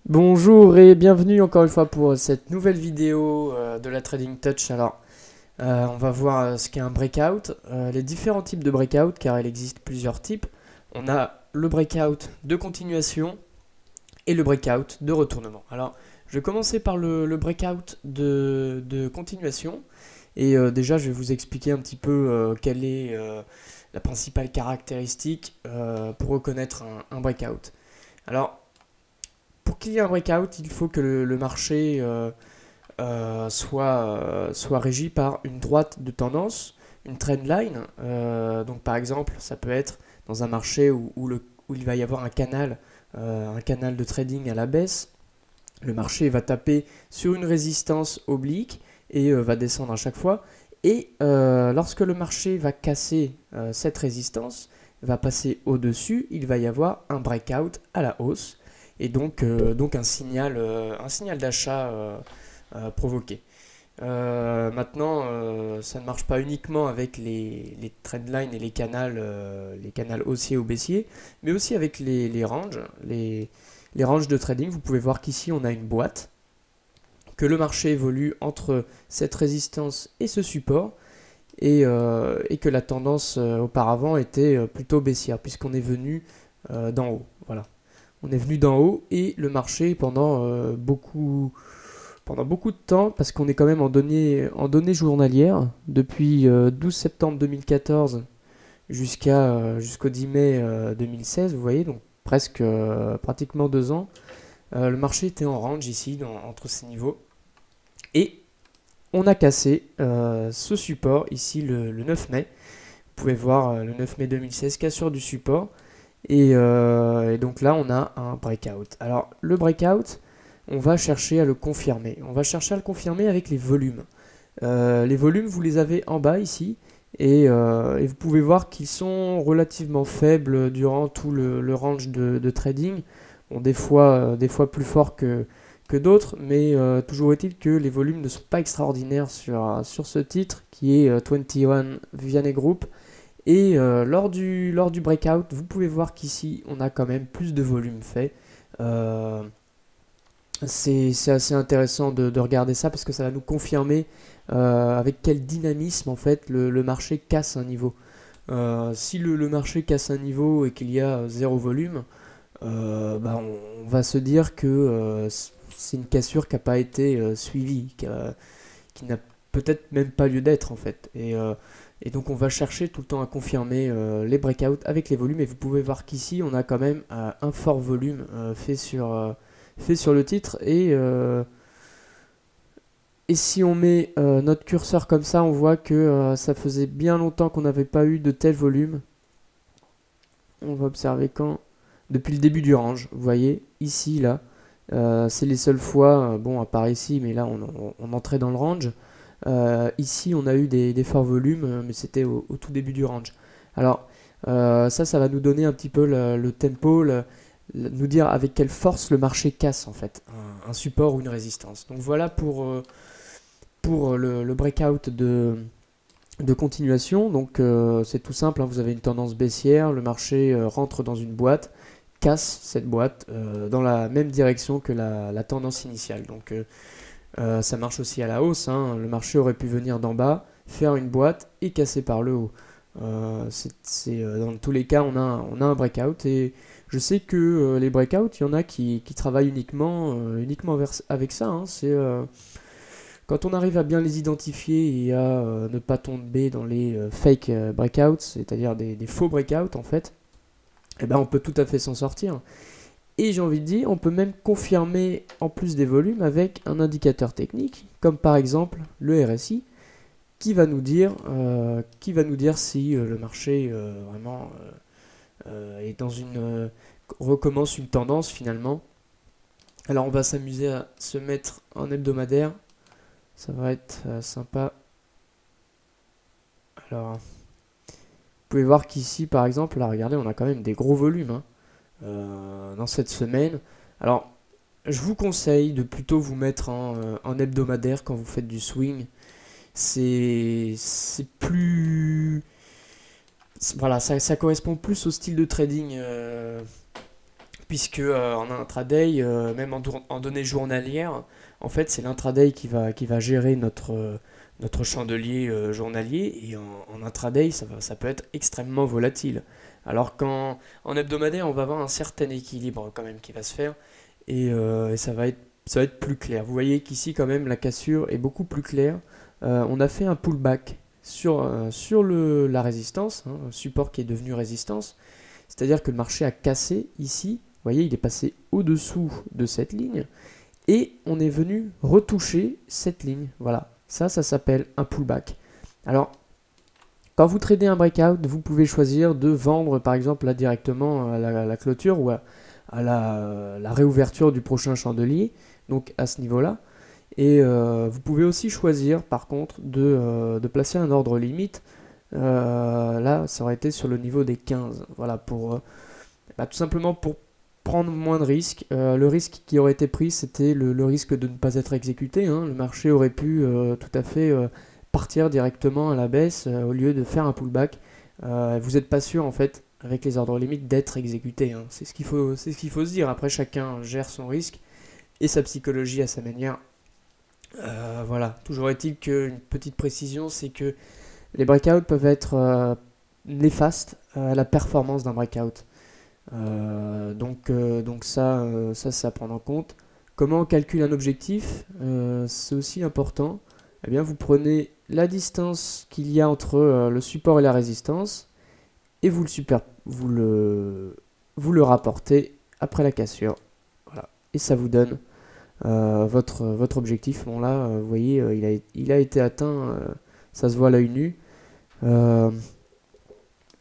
Bonjour et bienvenue encore une fois pour cette nouvelle vidéo de la Trading Touch. Alors, on va voir ce qu'est un breakout, les différents types de breakout, car il existe plusieurs types. On a le breakout de continuation et le breakout de retournement. Alors, je vais commencer par le breakout de continuation. Et déjà, je vais vous expliquer un petit peu quelle est la principale caractéristique pour reconnaître un breakout. Alors, pour qu'il y ait un breakout, il faut que le marché soit régi par une droite de tendance, une trend line. Donc par exemple, ça peut être dans un marché où il va y avoir un canal de trading à la baisse. Le marché va taper sur une résistance oblique et va descendre à chaque fois. Et lorsque le marché va casser cette résistance, va passer au-dessus, il va y avoir un breakout à la hausse et donc un signal d'achat provoqué. Maintenant, ça ne marche pas uniquement avec les trendlines et les canals haussiers ou baissiers, mais aussi avec les ranges, les ranges de trading. Vous pouvez voir qu'ici on a une boîte, que le marché évolue entre cette résistance et ce support, et que la tendance auparavant était plutôt baissière, puisqu'on est venu d'en haut. Voilà. On est venu d'en haut et le marché pendant beaucoup de temps, parce qu'on est quand même en données journalières, depuis 12 septembre 2014 jusqu'au 10 mai 2016, vous voyez, donc pratiquement 2 ans, le marché était en range ici, entre ces niveaux, et on a cassé ce support ici le 9 mai. Vous pouvez voir le 9 mai 2016, cassure du support, et donc là on a un breakout. Alors le breakout, on va chercher à le confirmer. On va chercher à le confirmer avec les volumes. Les volumes, vous les avez en bas ici, et vous pouvez voir qu'ils sont relativement faibles durant tout le range de trading. Bon, des fois plus forts que d'autres, mais toujours est-il que les volumes ne sont pas extraordinaires sur ce titre qui est 21 Vianney Group. Et lors du breakout, vous pouvez voir qu'ici on a quand même plus de volume fait. Euh, c'est assez intéressant de regarder ça parce que ça va nous confirmer avec quel dynamisme en fait le marché casse un niveau. Si le marché casse un niveau et qu'il y a zéro volume, bah on va se dire que c'est une cassure qui n'a pas été suivie, qui n'a peut-être même pas lieu d'être en fait. Et donc on va chercher tout le temps à confirmer les breakouts avec les volumes. Et vous pouvez voir qu'ici on a quand même un fort volume fait sur le titre. Et si on met notre curseur comme ça, on voit que ça faisait bien longtemps qu'on n'avait pas eu de tel volume. On va observer quand depuis le début du range. Vous voyez, ici, là, c'est les seules fois, bon, à part ici, mais là, on entrait dans le range. Ici, on a eu des forts volumes, mais c'était au tout début du range. Alors, ça va nous donner un petit peu le tempo, nous dire avec quelle force le marché casse, en fait, un support ou une résistance. Donc voilà pour le breakout de continuation. Donc c'est tout simple, hein, vous avez une tendance baissière, le marché rentre dans une boîte, casse cette boîte dans la même direction que la tendance initiale. Donc ça marche aussi à la hausse, hein. Le marché aurait pu venir d'en bas, faire une boîte et casser par le haut. Dans tous les cas, on a un breakout, et je sais que les breakouts, il y en a qui travaillent uniquement avec ça, hein. Quand on arrive à bien les identifier et à ne pas tomber dans les fake breakouts, c'est-à-dire des faux breakouts en fait, eh ben on peut tout à fait s'en sortir. Et j'ai envie de dire, on peut même confirmer en plus des volumes avec un indicateur technique, comme par exemple le RSI, qui va nous dire si le marché vraiment est dans recommence une tendance finalement. Alors on va s'amuser à se mettre en hebdomadaire, ça va être sympa. Alors, vous pouvez voir qu'ici, par exemple, là, regardez, on a quand même des gros volumes, hein, dans cette semaine. Alors, je vous conseille de plutôt vous mettre en hebdomadaire quand vous faites du swing. C'est plus... Voilà, ça correspond plus au style de trading puisque en intraday, même en données journalières, en fait c'est l'intraday qui va gérer notre chandelier journalier, et en intraday ça peut être extrêmement volatile. Alors qu'en hebdomadaire on va avoir un certain équilibre quand même qui va se faire, et ça va être plus clair. Vous voyez qu'ici quand même la cassure est beaucoup plus claire. On a fait un pullback sur la résistance, hein, un support qui est devenu résistance, c'est-à-dire que le marché a cassé ici. Vous voyez, il est passé au-dessous de cette ligne et on est venu retoucher cette ligne. Voilà, ça s'appelle un pullback. Alors, quand vous tradez un breakout, vous pouvez choisir de vendre par exemple là directement à la clôture ou à la réouverture du prochain chandelier, donc à ce niveau-là. Et vous pouvez aussi choisir par contre de placer un ordre limite. Là, ça aurait été sur le niveau des 15. Voilà, tout simplement pour prendre moins de risques. Le risque qui aurait été pris, c'était le risque de ne pas être exécuté, hein. Le marché aurait pu tout à fait partir directement à la baisse au lieu de faire un pullback. Vous n'êtes pas sûr en fait, avec les ordres limites, d'être exécuté, hein. C'est ce qu'il faut se dire. Après, chacun gère son risque et sa psychologie à sa manière. Voilà, toujours est-il qu'une petite précision, c'est que les breakouts peuvent être néfastes à la performance d'un breakout. Donc ça, c'est à prendre en compte. Comment on calcule un objectif, c'est aussi important. Eh bien, vous prenez la distance qu'il y a entre le support et la résistance et vous le rapportez après la cassure. Voilà. Et ça vous donne votre objectif. Bon là, vous voyez, il a été atteint, ça se voit à l'œil nu.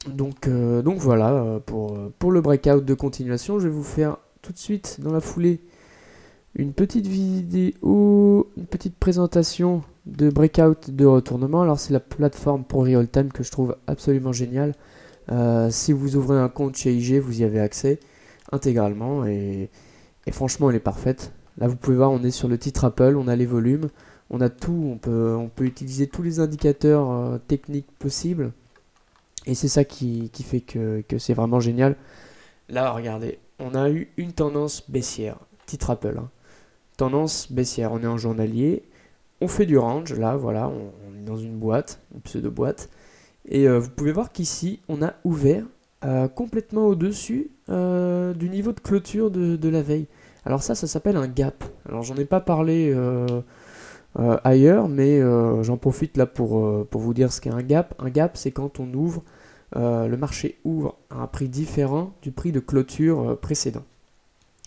Donc voilà, pour le breakout de continuation, je vais vous faire tout de suite dans la foulée une petite vidéo, une petite présentation de breakout de retournement. Alors c'est la plateforme pour real time que je trouve absolument géniale. Si vous ouvrez un compte chez IG, vous y avez accès intégralement et franchement elle est parfaite. Là vous pouvez voir, on est sur le titre Apple, on a les volumes, on a tout, on peut utiliser tous les indicateurs techniques possibles. Et c'est ça qui fait que c'est vraiment génial. Là, regardez, on a eu une tendance baissière, titre Apple, hein. Tendance baissière, on est en journalier, on fait du range, là, voilà, on est dans une boîte, une pseudo-boîte. Et vous pouvez voir qu'ici, on a ouvert complètement au-dessus du niveau de clôture de la veille. Alors ça s'appelle un gap. Alors j'en ai pas parlé ailleurs, mais j'en profite là pour vous dire ce qu'est un gap. Un gap, c'est quand on ouvre, le marché ouvre à un prix différent du prix de clôture précédent.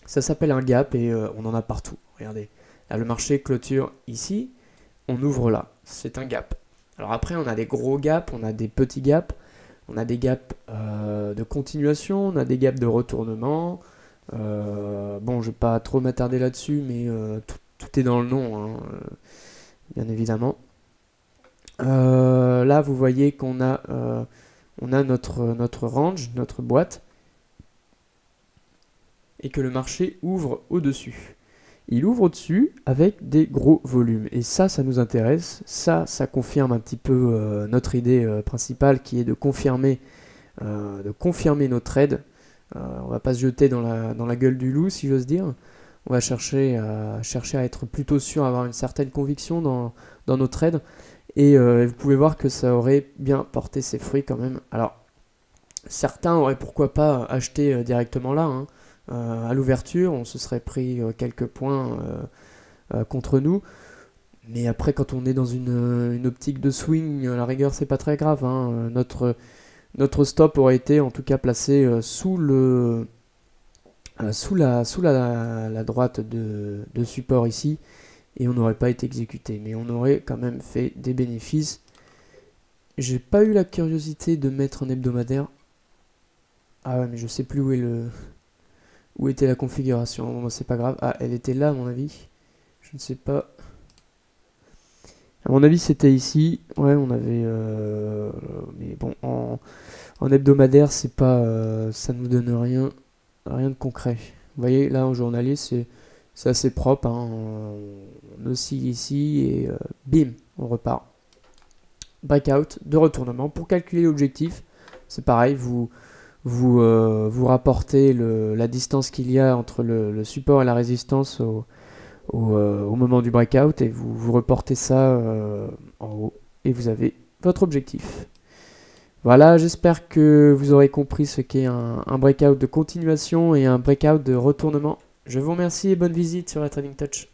Ça s'appelle un gap et on en a partout. Regardez, là le marché clôture ici, on ouvre là, c'est un gap. Alors après, on a des gros gaps, on a des petits gaps, on a des gaps de continuation, on a des gaps de retournement. Bon, je vais pas trop m'attarder là-dessus, mais tout est dans le nom, hein, bien évidemment. Là, vous voyez qu'on a, notre range, notre boîte, et que le marché ouvre au-dessus. Il ouvre au-dessus avec des gros volumes. Et ça nous intéresse. Ça confirme un petit peu notre idée principale qui est de confirmer nos trades. On va pas se jeter dans la gueule du loup, si j'ose dire. On va chercher à être plutôt sûr, à avoir une certaine conviction dans nos trades. Et vous pouvez voir que ça aurait bien porté ses fruits quand même. Alors, certains auraient pourquoi pas acheté directement là, hein. À l'ouverture, on se serait pris quelques points contre nous. Mais après, quand on est dans une optique de swing, à la rigueur, c'est pas très grave, hein. Notre stop aurait été en tout cas placé sous la droite de support ici, et on n'aurait pas été exécuté. Mais on aurait quand même fait des bénéfices. J'ai pas eu la curiosité de mettre un hebdomadaire. Ah ouais, mais je sais plus où était la configuration. Bon, c'est pas grave. Ah, elle était là à mon avis. Je ne sais pas. À mon avis, c'était ici. Ouais, on avait. Mais bon, en hebdomadaire, c'est pas. Ça nous donne rien de concret. Vous voyez, là en journalier, c'est assez propre, hein. On oscille ici et bim, on repart. Breakout de retournement. Pour calculer l'objectif, c'est pareil. Vous vous rapportez la distance qu'il y a entre le support et la résistance au moment du breakout, et vous reportez ça en haut, et vous avez votre objectif. Voilà, j'espère que vous aurez compris ce qu'est un breakout de continuation et un breakout de retournement. Je vous remercie et bonne visite sur la Trading Touch.